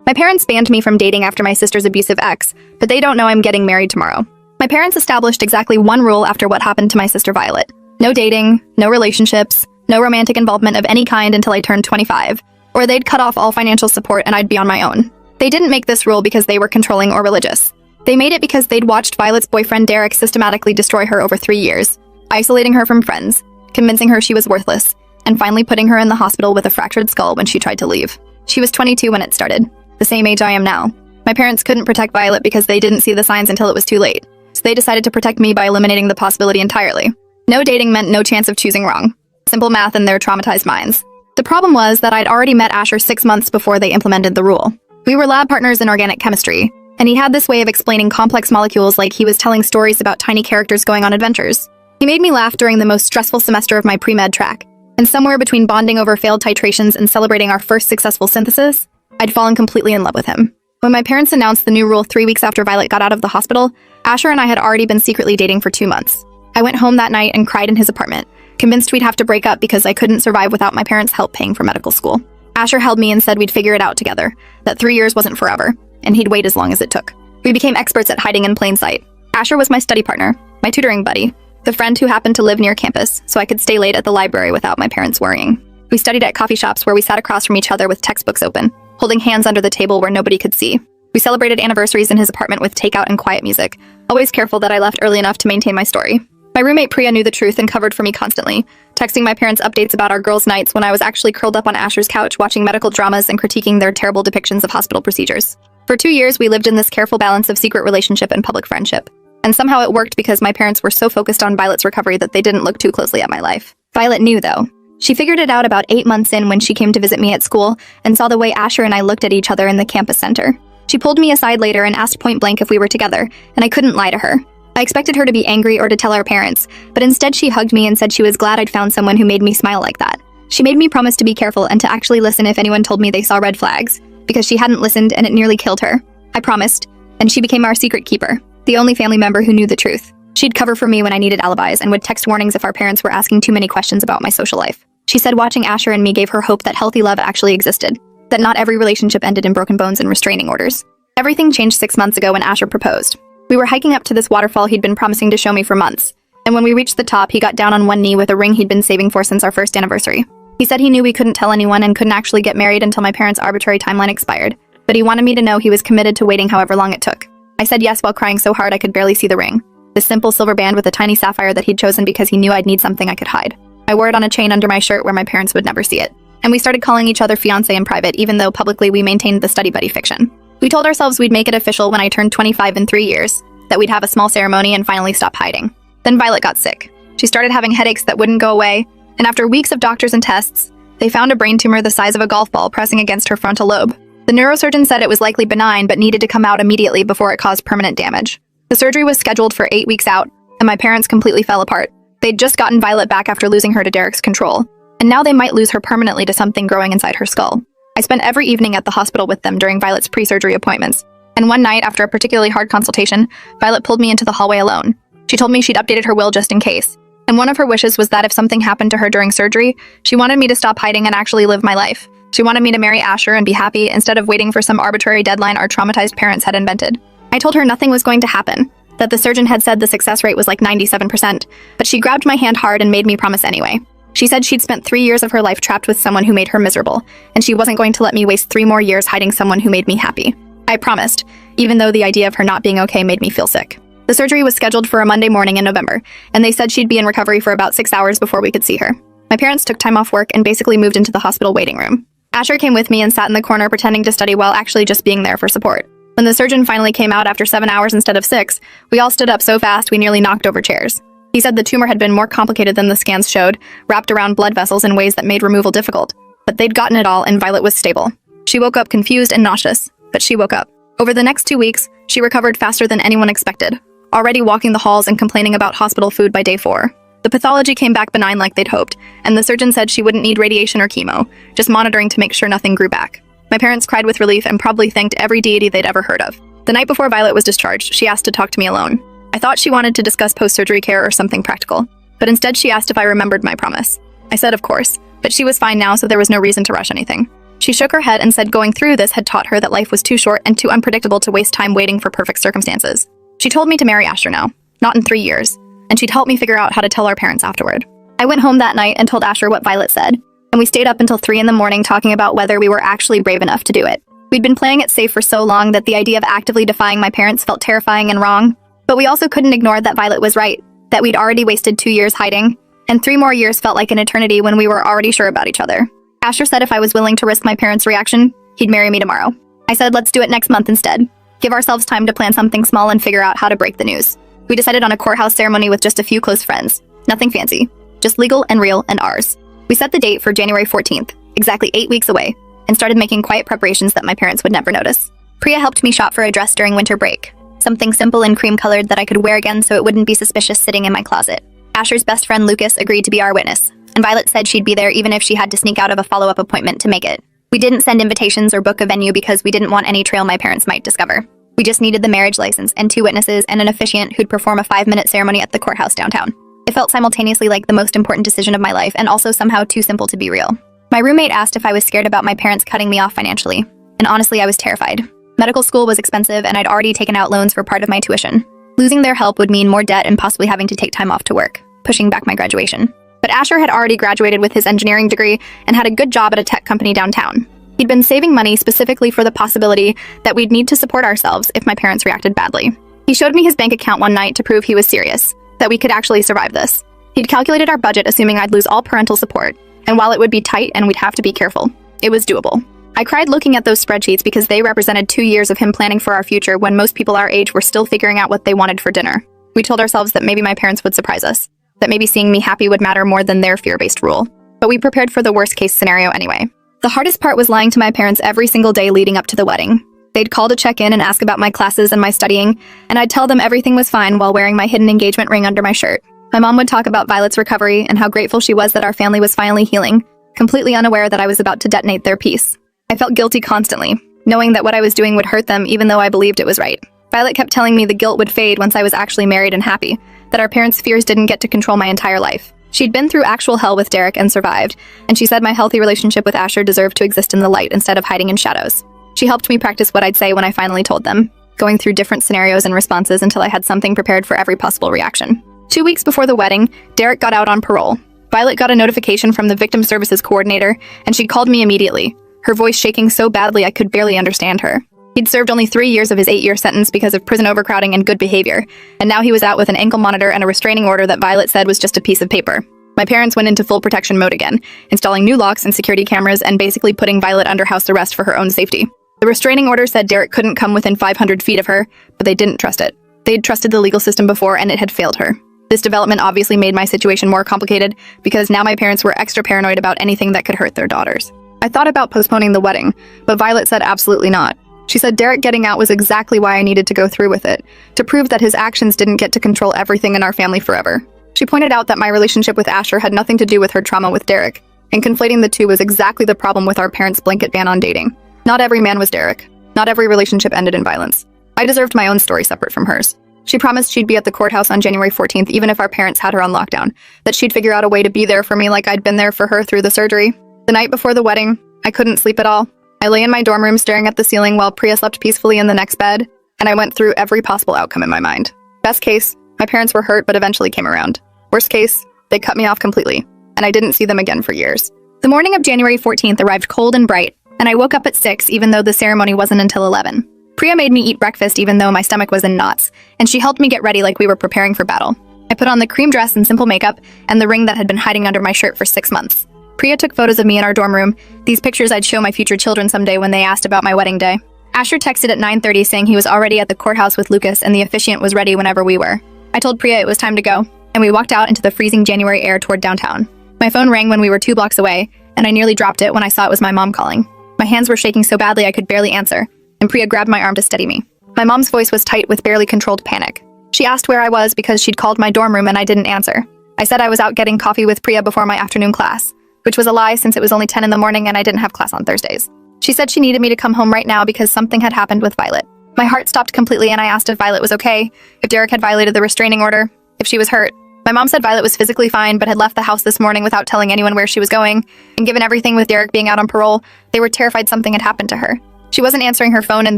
My parents banned me from dating after my sister's abusive ex, but they don't know I'm getting married tomorrow. My parents established exactly one rule after what happened to my sister Violet. No dating, no relationships, no romantic involvement of any kind until I turned 25, or they'd cut off all financial support and I'd be on my own. They didn't make this rule because they were controlling or religious. They made it because they'd watched Violet's boyfriend Derek systematically destroy her over 3 years, isolating her from friends, convincing her she was worthless, and finally putting her in the hospital with a fractured skull when she tried to leave. She was 22 when it started, the same age I am now. My parents couldn't protect Violet because they didn't see the signs until it was too late, so they decided to protect me by eliminating the possibility entirely. No dating meant no chance of choosing wrong. Simple math in their traumatized minds. The problem was that I'd already met Asher 6 months before they implemented the rule. We were lab partners in organic chemistry, and he had this way of explaining complex molecules like he was telling stories about tiny characters going on adventures. He made me laugh during the most stressful semester of my pre-med track, and somewhere between bonding over failed titrations and celebrating our first successful synthesis, I'd fallen completely in love with him. When my parents announced the new rule 3 weeks after Violet got out of the hospital, Asher and I had already been secretly dating for 2 months. I went home that night and cried in his apartment, convinced we'd have to break up because I couldn't survive without my parents' help paying for medical school. Asher held me and said we'd figure it out together, that 3 years wasn't forever, and he'd wait as long as it took. We became experts at hiding in plain sight. Asher was my study partner, my tutoring buddy, the friend who happened to live near campus, so I could stay late at the library without my parents worrying. We studied at coffee shops where we sat across from each other with textbooks open, holding hands under the table where nobody could see. We celebrated anniversaries in his apartment with takeout and quiet music, always careful that I left early enough to maintain my story. My roommate Priya knew the truth and covered for me constantly, texting my parents updates about our girls' nights when I was actually curled up on Asher's couch watching medical dramas and critiquing their terrible depictions of hospital procedures. For 2 years, we lived in this careful balance of secret relationship and public friendship. And somehow it worked because my parents were so focused on Violet's recovery that they didn't look too closely at my life. Violet knew, though. She figured it out about 8 months in when she came to visit me at school and saw the way Asher and I looked at each other in the campus center. She pulled me aside later and asked point blank if we were together, and I couldn't lie to her. I expected her to be angry or to tell our parents, but instead she hugged me and said she was glad I'd found someone who made me smile like that. She made me promise to be careful and to actually listen if anyone told me they saw red flags, because she hadn't listened and it nearly killed her. I promised, and she became our secret keeper, the only family member who knew the truth. She'd cover for me when I needed alibis and would text warnings if our parents were asking too many questions about my social life. She said watching Asher and me gave her hope that healthy love actually existed, that not every relationship ended in broken bones and restraining orders. Everything changed 6 months ago when Asher proposed. We were hiking up to this waterfall he'd been promising to show me for months, and when we reached the top, he got down on one knee with a ring he'd been saving for since our first anniversary. He said he knew we couldn't tell anyone and couldn't actually get married until my parents' arbitrary timeline expired, but he wanted me to know he was committed to waiting however long it took. I said yes while crying so hard I could barely see the ring, this simple silver band with a tiny sapphire that he'd chosen because he knew I'd need something I could hide. I wore it on a chain under my shirt where my parents would never see it, and we started calling each other fiancé in private even though publicly we maintained the study buddy fiction. We told ourselves we'd make it official when I turned 25 in 3 years, that we'd have a small ceremony and finally stop hiding. Then Violet got sick. She started having headaches that wouldn't go away, and after weeks of doctors and tests, they found a brain tumor the size of a golf ball pressing against her frontal lobe. The neurosurgeon said it was likely benign but needed to come out immediately before it caused permanent damage. The surgery was scheduled for 8 weeks out, and my parents completely fell apart. They'd just gotten Violet back after losing her to Derek's control, and now they might lose her permanently to something growing inside her skull. I spent every evening at the hospital with them during Violet's pre-surgery appointments, and one night, after a particularly hard consultation, Violet pulled me into the hallway alone. She told me she'd updated her will just in case, and one of her wishes was that if something happened to her during surgery, she wanted me to stop hiding and actually live my life. She wanted me to marry Asher and be happy instead of waiting for some arbitrary deadline our traumatized parents had invented. I told her nothing was going to happen, that the surgeon had said the success rate was like 97%, but she grabbed my hand hard and made me promise anyway. She said she'd spent 3 years of her life trapped with someone who made her miserable, and she wasn't going to let me waste 3 more years hiding someone who made me happy. I promised, even though the idea of her not being okay made me feel sick. The surgery was scheduled for a Monday morning in November, and they said she'd be in recovery for about 6 hours before we could see her. My parents took time off work and basically moved into the hospital waiting room. Asher came with me and sat in the corner pretending to study while actually just being there for support. When the surgeon finally came out after 7 hours instead of 6, we all stood up so fast we nearly knocked over chairs. He said the tumor had been more complicated than the scans showed, wrapped around blood vessels in ways that made removal difficult. But they'd gotten it all and Violet was stable. She woke up confused and nauseous, but she woke up. Over the next 2 weeks, she recovered faster than anyone expected, already walking the halls and complaining about hospital food by day 4. The pathology came back benign like they'd hoped, and the surgeon said she wouldn't need radiation or chemo, just monitoring to make sure nothing grew back. My parents cried with relief and probably thanked every deity they'd ever heard of. The night before Violet was discharged, she asked to talk to me alone. I thought she wanted to discuss post-surgery care or something practical, but instead she asked if I remembered my promise. I said of course, but she was fine now, so there was no reason to rush anything. She shook her head and said going through this had taught her that life was too short and too unpredictable to waste time waiting for perfect circumstances. She told me to marry Asher now, not in 3 years, and she'd help me figure out how to tell our parents afterward. I went home that night and told Asher what Violet said, and we stayed up until 3 in the morning talking about whether we were actually brave enough to do it. We'd been playing it safe for so long that the idea of actively defying my parents felt terrifying and wrong, but we also couldn't ignore that Violet was right, that we'd already wasted 2 years hiding, and 3 more years felt like an eternity when we were already sure about each other. Asher said if I was willing to risk my parents' reaction, he'd marry me tomorrow. I said let's do it next month instead. Give ourselves time to plan something small and figure out how to break the news. We decided on a courthouse ceremony with just a few close friends. Nothing fancy, just legal and real and ours. We set the date for January 14th, exactly 8 weeks away, and started making quiet preparations that my parents would never notice. Priya helped me shop for a dress during winter break, something simple and cream-colored that I could wear again so it wouldn't be suspicious sitting in my closet. Asher's best friend Lucas agreed to be our witness, and Violet said she'd be there even if she had to sneak out of a follow-up appointment to make it. We didn't send invitations or book a venue because we didn't want any trail my parents might discover. We just needed the marriage license and 2 witnesses and an officiant who'd perform a 5-minute ceremony at the courthouse downtown. It felt simultaneously like the most important decision of my life and also somehow too simple to be real. My roommate asked if I was scared about my parents cutting me off financially, and honestly I was terrified. Medical school was expensive and I'd already taken out loans for part of my tuition. Losing their help would mean more debt and possibly having to take time off to work, pushing back my graduation. But Asher had already graduated with his engineering degree and had a good job at a tech company downtown. He'd been saving money specifically for the possibility that we'd need to support ourselves if my parents reacted badly. He showed me his bank account one night to prove he was serious, that we could actually survive this. He'd calculated our budget assuming I'd lose all parental support, and while it would be tight and we'd have to be careful, it was doable. I cried looking at those spreadsheets because they represented 2 years of him planning for our future when most people our age were still figuring out what they wanted for dinner. We told ourselves that maybe my parents would surprise us, that maybe seeing me happy would matter more than their fear-based rule. But we prepared for the worst-case scenario anyway. The hardest part was lying to my parents every single day leading up to the wedding. They'd call to check in and ask about my classes and my studying, and I'd tell them everything was fine while wearing my hidden engagement ring under my shirt. My mom would talk about Violet's recovery and how grateful she was that our family was finally healing, completely unaware that I was about to detonate their peace. I felt guilty constantly, knowing that what I was doing would hurt them even though I believed it was right. Violet kept telling me the guilt would fade once I was actually married and happy, that our parents' fears didn't get to control my entire life. She'd been through actual hell with Derek and survived, and she said my healthy relationship with Asher deserved to exist in the light instead of hiding in shadows. She helped me practice what I'd say when I finally told them, going through different scenarios and responses until I had something prepared for every possible reaction. 2 weeks before the wedding, Derek got out on parole. Violet got a notification from the victim services coordinator, and she called me immediately, her voice shaking so badly I could barely understand her. He'd served only 3 years of his 8-year sentence because of prison overcrowding and good behavior, and now he was out with an ankle monitor and a restraining order that Violet said was just a piece of paper. My parents went into full protection mode again, installing new locks and security cameras and basically putting Violet under house arrest for her own safety. The restraining order said Derek couldn't come within 500 feet of her, but they didn't trust it. They'd trusted the legal system before and it had failed her. This development obviously made my situation more complicated because now my parents were extra paranoid about anything that could hurt their daughters. I thought about postponing the wedding, but Violet said absolutely not. She said Derek getting out was exactly why I needed to go through with it, to prove that his actions didn't get to control everything in our family forever. She pointed out that my relationship with Asher had nothing to do with her trauma with Derek, and conflating the two was exactly the problem with our parents' blanket ban on dating. Not every man was Derek. Not every relationship ended in violence. I deserved my own story separate from hers. She promised she'd be at the courthouse on January 14th even if our parents had her on lockdown, that she'd figure out a way to be there for me like I'd been there for her through the surgery. The night before the wedding, I couldn't sleep at all. I lay in my dorm room staring at the ceiling while Priya slept peacefully in the next bed, and I went through every possible outcome in my mind. Best case, my parents were hurt but eventually came around. Worst case, they cut me off completely, and I didn't see them again for years. The morning of January 14th arrived cold and bright, and I woke up at 6 even though the ceremony wasn't until 11. Priya made me eat breakfast even though my stomach was in knots, and she helped me get ready like we were preparing for battle. I put on the cream dress and simple makeup, and the ring that had been hiding under my shirt for 6 months. Priya took photos of me in our dorm room, these pictures I'd show my future children someday when they asked about my wedding day. Asher texted at 9:30 saying he was already at the courthouse with Lucas and the officiant was ready whenever we were. I told Priya it was time to go, and we walked out into the freezing January air toward downtown. My phone rang when we were 2 blocks away, and I nearly dropped it when I saw it was my mom calling. My hands were shaking so badly I could barely answer, and Priya grabbed my arm to steady me. My mom's voice was tight with barely controlled panic. She asked where I was because she'd called my dorm room and I didn't answer. I said I was out getting coffee with Priya before my afternoon class, which was a lie since it was only 10 in the morning and I didn't have class on Thursdays. She said she needed me to come home right now because something had happened with Violet. My heart stopped completely and I asked if Violet was okay, if Derek had violated the restraining order, if she was hurt, My mom said Violet was physically fine, but had left the house this morning without telling anyone where she was going. And given everything with Derek being out on parole, they were terrified something had happened to her. She wasn't answering her phone and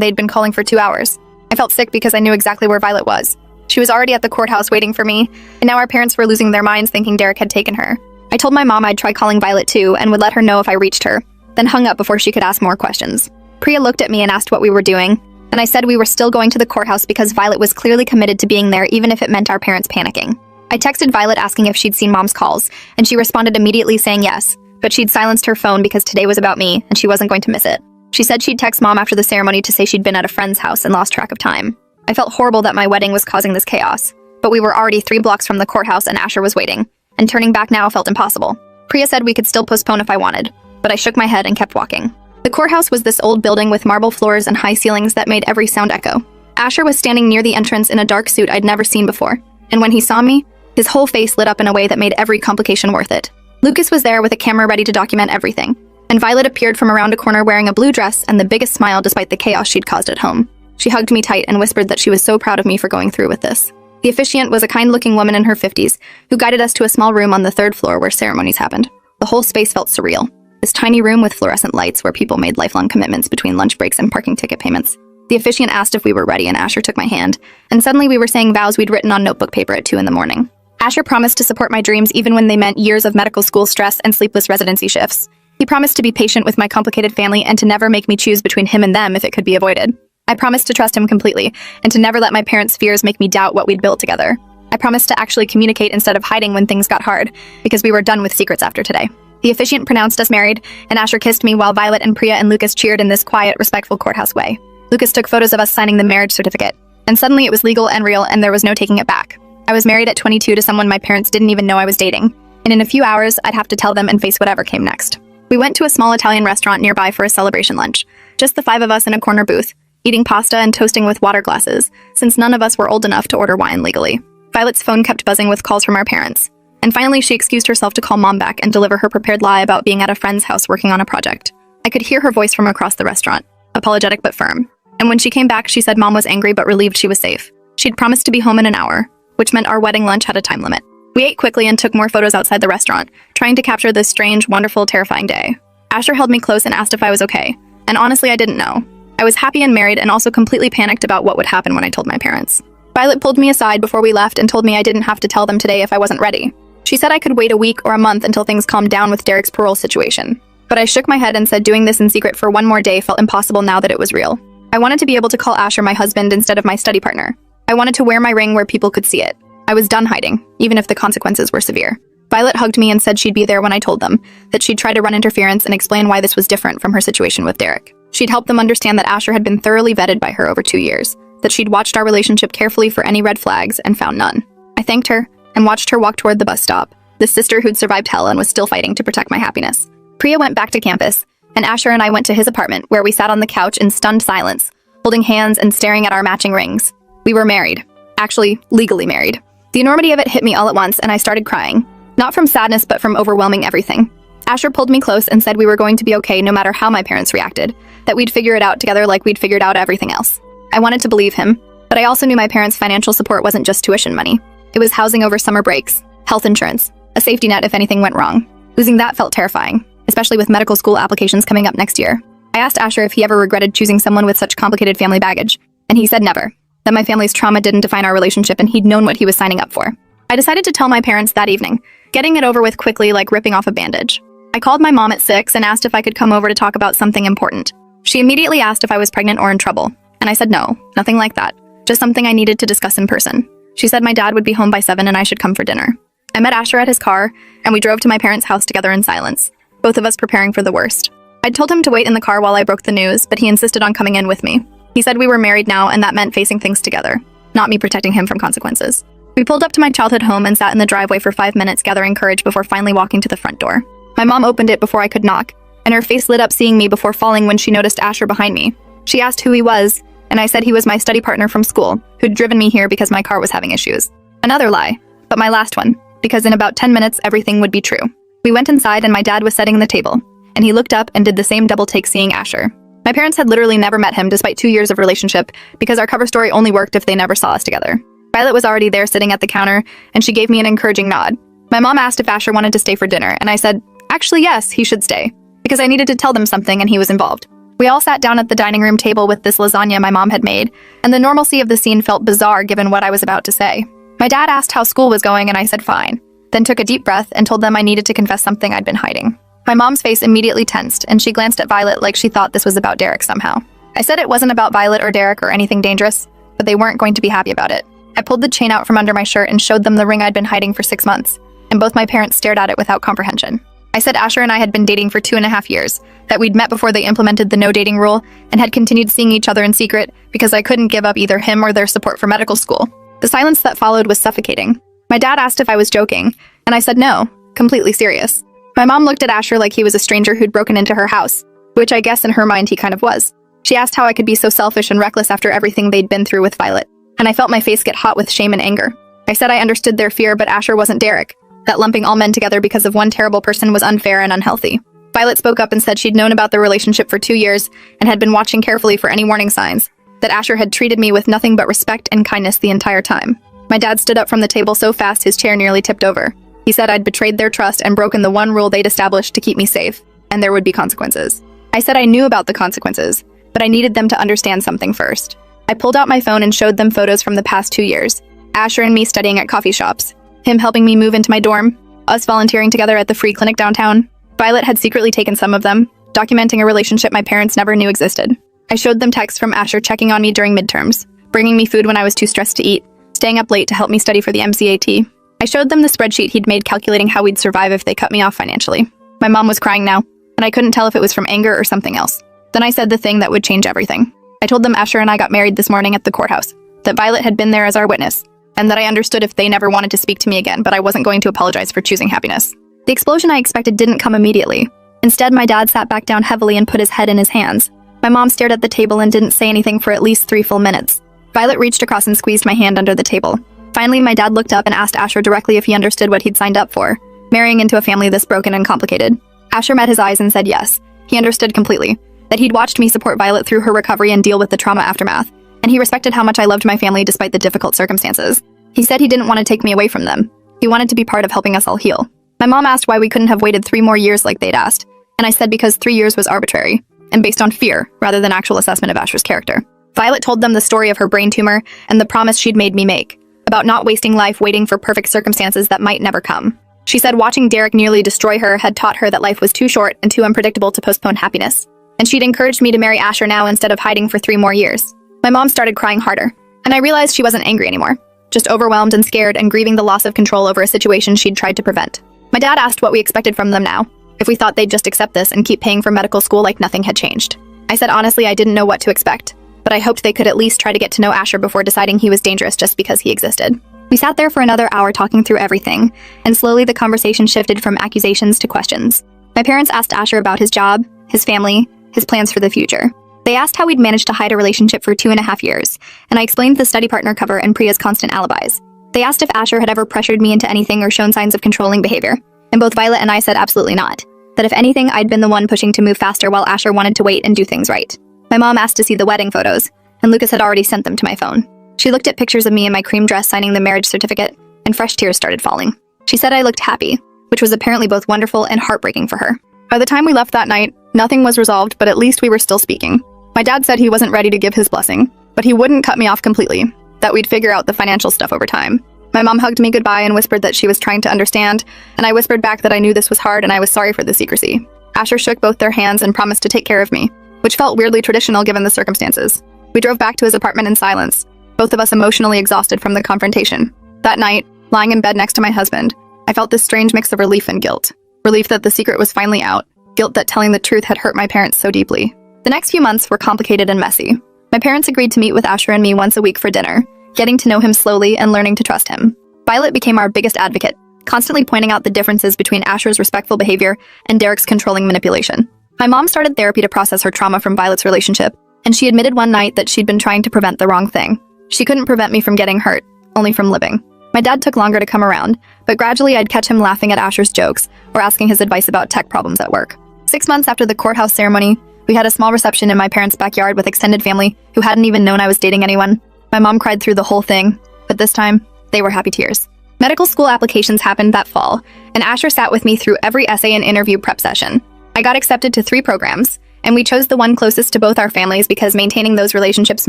they'd been calling for 2 hours. I felt sick because I knew exactly where Violet was. She was already at the courthouse waiting for me, and now our parents were losing their minds thinking Derek had taken her. I told my mom I'd try calling Violet too and would let her know if I reached her, then hung up before she could ask more questions. Priya looked at me and asked what we were doing, and I said we were still going to the courthouse because Violet was clearly committed to being there even if it meant our parents panicking. I texted Violet asking if she'd seen Mom's calls, and she responded immediately saying yes, but she'd silenced her phone because today was about me and she wasn't going to miss it. She said she'd text Mom after the ceremony to say she'd been at a friend's house and lost track of time. I felt horrible that my wedding was causing this chaos, but we were already 3 blocks from the courthouse and Asher was waiting, and turning back now felt impossible. Priya said we could still postpone if I wanted, but I shook my head and kept walking. The courthouse was this old building with marble floors and high ceilings that made every sound echo. Asher was standing near the entrance in a dark suit I'd never seen before, and when he saw me, his whole face lit up in a way that made every complication worth it. Lucas was there with a camera ready to document everything, and Violet appeared from around a corner wearing a blue dress and the biggest smile despite the chaos she'd caused at home. She hugged me tight and whispered that she was so proud of me for going through with this. The officiant was a kind-looking woman in her 50s who guided us to a small room on the 3rd floor where ceremonies happened. The whole space felt surreal. This tiny room with fluorescent lights where people made lifelong commitments between lunch breaks and parking ticket payments. The officiant asked if we were ready and Asher took my hand, and suddenly we were saying vows we'd written on notebook paper at 2 in the morning. Asher promised to support my dreams even when they meant years of medical school stress and sleepless residency shifts. He promised to be patient with my complicated family and to never make me choose between him and them if it could be avoided. I promised to trust him completely and to never let my parents' fears make me doubt what we'd built together. I promised to actually communicate instead of hiding when things got hard, because we were done with secrets after today. The officiant pronounced us married, and Asher kissed me while Violet and Priya and Lucas cheered in this quiet, respectful courthouse way. Lucas took photos of us signing the marriage certificate, and suddenly it was legal and real and there was no taking it back. I was married at 22 to someone my parents didn't even know I was dating, and in a few hours, I'd have to tell them and face whatever came next. We went to a small Italian restaurant nearby for a celebration lunch, just the 5 of us in a corner booth, eating pasta and toasting with water glasses, since none of us were old enough to order wine legally. Violet's phone kept buzzing with calls from our parents, and finally she excused herself to call Mom back and deliver her prepared lie about being at a friend's house working on a project. I could hear her voice from across the restaurant, apologetic but firm, and when she came back she said Mom was angry but relieved she was safe. She'd promised to be home in an hour, which meant our wedding lunch had a time limit. We ate quickly and took more photos outside the restaurant, trying to capture this strange, wonderful, terrifying day. Asher held me close and asked if I was okay, and honestly I didn't know. I was happy and married and also completely panicked about what would happen when I told my parents. Violet pulled me aside before we left and told me I didn't have to tell them today if I wasn't ready. She said I could wait a week or a month until things calmed down with Derek's parole situation. But I shook my head and said doing this in secret for one more day felt impossible now that it was real. I wanted to be able to call Asher my husband instead of my study partner. I wanted to wear my ring where people could see it. I was done hiding, even if the consequences were severe. Violet hugged me and said she'd be there when I told them, that she'd try to run interference and explain why this was different from her situation with Derek. She'd help them understand that Asher had been thoroughly vetted by her over 2 years, that she'd watched our relationship carefully for any red flags and found none. I thanked her and watched her walk toward the bus stop, the sister who'd survived hell and was still fighting to protect my happiness. Priya went back to campus, and Asher and I went to his apartment where we sat on the couch in stunned silence, holding hands and staring at our matching rings. We were married. Actually, legally married. The enormity of it hit me all at once and I started crying. Not from sadness, but from overwhelming everything. Asher pulled me close and said we were going to be okay no matter how my parents reacted, that we'd figure it out together like we'd figured out everything else. I wanted to believe him, but I also knew my parents' financial support wasn't just tuition money. It was housing over summer breaks, health insurance, a safety net if anything went wrong. Losing that felt terrifying, especially with medical school applications coming up next year. I asked Asher if he ever regretted choosing someone with such complicated family baggage, and he said never. That my family's trauma didn't define our relationship and he'd known what he was signing up for. I decided to tell my parents that evening, getting it over with quickly like ripping off a bandage. I called my mom at 6 and asked if I could come over to talk about something important. She immediately asked if I was pregnant or in trouble, and I said no, nothing like that, just something I needed to discuss in person. She said my dad would be home by 7 and I should come for dinner. I met Asher at his car, and we drove to my parents' house together in silence, both of us preparing for the worst. I'd told him to wait in the car while I broke the news, but he insisted on coming in with me. He said we were married now and that meant facing things together, not me protecting him from consequences. We pulled up to my childhood home and sat in the driveway for 5 minutes gathering courage before finally walking to the front door. My mom opened it before I could knock, and her face lit up seeing me before falling when she noticed Asher behind me. She asked who he was, and I said he was my study partner from school, who'd driven me here because my car was having issues. Another lie, but my last one, because in about 10 minutes everything would be true. We went inside and my dad was setting the table, and he looked up and did the same double take seeing Asher. My parents had literally never met him despite 2 years of relationship because our cover story only worked if they never saw us together. Violet was already there sitting at the counter, and she gave me an encouraging nod. My mom asked if Asher wanted to stay for dinner, and I said, actually yes, he should stay, because I needed to tell them something and he was involved. We all sat down at the dining room table with this lasagna my mom had made, and the normalcy of the scene felt bizarre given what I was about to say. My dad asked how school was going and I said fine, then took a deep breath and told them I needed to confess something I'd been hiding. My mom's face immediately tensed, and she glanced at Violet like she thought this was about Derek somehow. I said it wasn't about Violet or Derek or anything dangerous, but they weren't going to be happy about it. I pulled the chain out from under my shirt and showed them the ring I'd been hiding for 6 months, and both my parents stared at it without comprehension. I said Asher and I had been dating for 2.5 years, that we'd met before they implemented the no dating rule, and had continued seeing each other in secret because I couldn't give up either him or their support for medical school. The silence that followed was suffocating. My dad asked if I was joking, and I said no, completely serious. My mom looked at Asher like he was a stranger who'd broken into her house, which I guess in her mind he kind of was. She asked how I could be so selfish and reckless after everything they'd been through with Violet, and I felt my face get hot with shame and anger. I said I understood their fear, but Asher wasn't Derek, that lumping all men together because of one terrible person was unfair and unhealthy. Violet spoke up and said she'd known about the relationship for 2 years and had been watching carefully for any warning signs, that Asher had treated me with nothing but respect and kindness the entire time. My dad stood up from the table so fast his chair nearly tipped over. He said I'd betrayed their trust and broken the one rule they'd established to keep me safe, and there would be consequences. I said I knew about the consequences, but I needed them to understand something first. I pulled out my phone and showed them photos from the past 2 years. Asher and me studying at coffee shops, him helping me move into my dorm, us volunteering together at the free clinic downtown. Violet had secretly taken some of them, documenting a relationship my parents never knew existed. I showed them texts from Asher checking on me during midterms, bringing me food when I was too stressed to eat, staying up late to help me study for the MCAT. I showed them the spreadsheet he'd made calculating how we'd survive if they cut me off financially. My mom was crying now, and I couldn't tell if it was from anger or something else. Then I said the thing that would change everything. I told them Asher and I got married this morning at the courthouse, that Violet had been there as our witness, and that I understood if they never wanted to speak to me again, but I wasn't going to apologize for choosing happiness. The explosion I expected didn't come immediately. Instead, my dad sat back down heavily and put his head in his hands. My mom stared at the table and didn't say anything for at least 3 full minutes. Violet reached across and squeezed my hand under the table. Finally, my dad looked up and asked Asher directly if he understood what he'd signed up for, marrying into a family this broken and complicated. Asher met his eyes and said yes. He understood completely, that he'd watched me support Violet through her recovery and deal with the trauma aftermath, and he respected how much I loved my family despite the difficult circumstances. He said he didn't want to take me away from them. He wanted to be part of helping us all heal. My mom asked why we couldn't have waited 3 more years like they'd asked, and I said because 3 years was arbitrary, and based on fear rather than actual assessment of Asher's character. Violet told them the story of her brain tumor and the promise she'd made me make, about not wasting life waiting for perfect circumstances that might never come. She said watching Derek nearly destroy her had taught her that life was too short and too unpredictable to postpone happiness, and she'd encouraged me to marry Asher now instead of hiding for 3 more years. My mom started crying harder, and I realized she wasn't angry anymore, just overwhelmed and scared and grieving the loss of control over a situation she'd tried to prevent. My dad asked what we expected from them now, if we thought they'd just accept this and keep paying for medical school like nothing had changed. I said honestly I didn't know what to expect, but I hoped they could at least try to get to know Asher before deciding he was dangerous just because he existed. We sat there for another hour talking through everything, and slowly the conversation shifted from accusations to questions. My parents asked Asher about his job, his family, his plans for the future. They asked how we'd managed to hide a relationship for 2.5 years, and I explained the study partner cover and Priya's constant alibis. They asked if Asher had ever pressured me into anything or shown signs of controlling behavior, and both Violet and I said absolutely not. That if anything, I'd been the one pushing to move faster while Asher wanted to wait and do things right. My mom asked to see the wedding photos, and Lucas had already sent them to my phone. She looked at pictures of me in my cream dress signing the marriage certificate, and fresh tears started falling. She said I looked happy, which was apparently both wonderful and heartbreaking for her. By the time we left that night, nothing was resolved, but at least we were still speaking. My dad said he wasn't ready to give his blessing, but he wouldn't cut me off completely, that we'd figure out the financial stuff over time. My mom hugged me goodbye and whispered that she was trying to understand, and I whispered back that I knew this was hard and I was sorry for the secrecy. Asher shook both their hands and promised to take care of me, which felt weirdly traditional given the circumstances. We drove back to his apartment in silence, both of us emotionally exhausted from the confrontation. That night, lying in bed next to my husband, I felt this strange mix of relief and guilt. Relief that the secret was finally out, guilt that telling the truth had hurt my parents so deeply. The next few months were complicated and messy. My parents agreed to meet with Asher and me once a week for dinner, getting to know him slowly and learning to trust him. Violet became our biggest advocate, constantly pointing out the differences between Asher's respectful behavior and Derek's controlling manipulation. My mom started therapy to process her trauma from Violet's relationship, and she admitted one night that she'd been trying to prevent the wrong thing. She couldn't prevent me from getting hurt, only from living. My dad took longer to come around, but gradually I'd catch him laughing at Asher's jokes or asking his advice about tech problems at work. 6 months after the courthouse ceremony, we had a small reception in my parents' backyard with extended family who hadn't even known I was dating anyone. My mom cried through the whole thing, but this time, they were happy tears. Medical school applications happened that fall, and Asher sat with me through every essay and interview prep session. I got accepted to 3 programs, and we chose the one closest to both our families because maintaining those relationships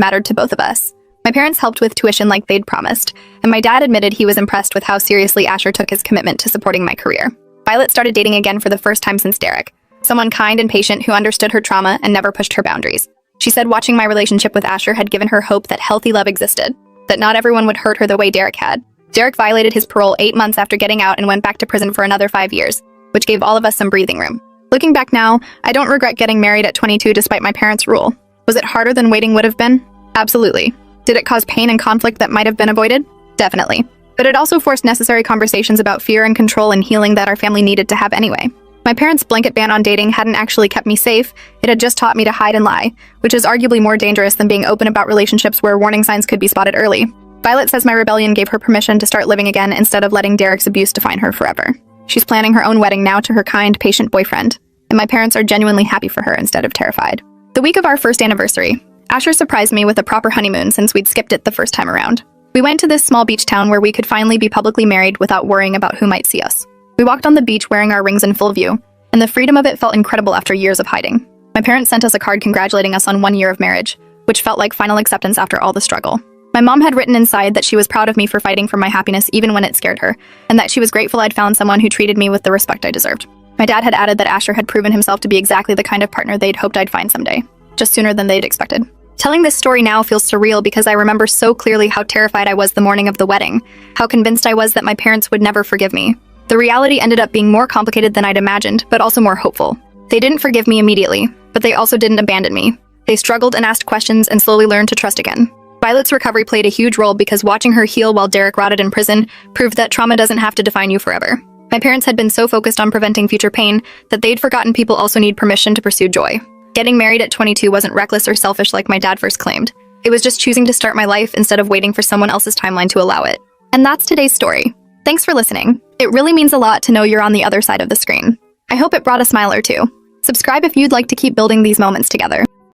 mattered to both of us. My parents helped with tuition like they'd promised, and my dad admitted he was impressed with how seriously Asher took his commitment to supporting my career. Violet started dating again for the first time since Derek, someone kind and patient who understood her trauma and never pushed her boundaries. She said watching my relationship with Asher had given her hope that healthy love existed, that not everyone would hurt her the way Derek had. Derek violated his parole 8 months after getting out and went back to prison for another 5 years, which gave all of us some breathing room. Looking back now, I don't regret getting married at 22 despite my parents' rule. Was it harder than waiting would have been? Absolutely. Did it cause pain and conflict that might have been avoided? Definitely. But it also forced necessary conversations about fear and control and healing that our family needed to have anyway. My parents' blanket ban on dating hadn't actually kept me safe, it had just taught me to hide and lie, which is arguably more dangerous than being open about relationships where warning signs could be spotted early. Violet says my rebellion gave her permission to start living again instead of letting Derek's abuse define her forever. She's planning her own wedding now to her kind, patient boyfriend, and my parents are genuinely happy for her instead of terrified. The week of our first anniversary, Asher surprised me with a proper honeymoon since we'd skipped it the first time around. We went to this small beach town where we could finally be publicly married without worrying about who might see us. We walked on the beach wearing our rings in full view, and the freedom of it felt incredible after years of hiding. My parents sent us a card congratulating us on 1 year of marriage, which felt like final acceptance after all the struggle. My mom had written inside that she was proud of me for fighting for my happiness even when it scared her, and that she was grateful I'd found someone who treated me with the respect I deserved. My dad had added that Asher had proven himself to be exactly the kind of partner they'd hoped I'd find someday, just sooner than they'd expected. Telling this story now feels surreal because I remember so clearly how terrified I was the morning of the wedding, how convinced I was that my parents would never forgive me. The reality ended up being more complicated than I'd imagined, but also more hopeful. They didn't forgive me immediately, but they also didn't abandon me. They struggled and asked questions and slowly learned to trust again. Violet's recovery played a huge role because watching her heal while Derek rotted in prison proved that trauma doesn't have to define you forever. My parents had been so focused on preventing future pain that they'd forgotten people also need permission to pursue joy. Getting married at 22 wasn't reckless or selfish like my dad first claimed. It was just choosing to start my life instead of waiting for someone else's timeline to allow it. And that's today's story. Thanks for listening. It really means a lot to know you're on the other side of the screen. I hope it brought a smile or two. Subscribe if you'd like to keep building these moments together.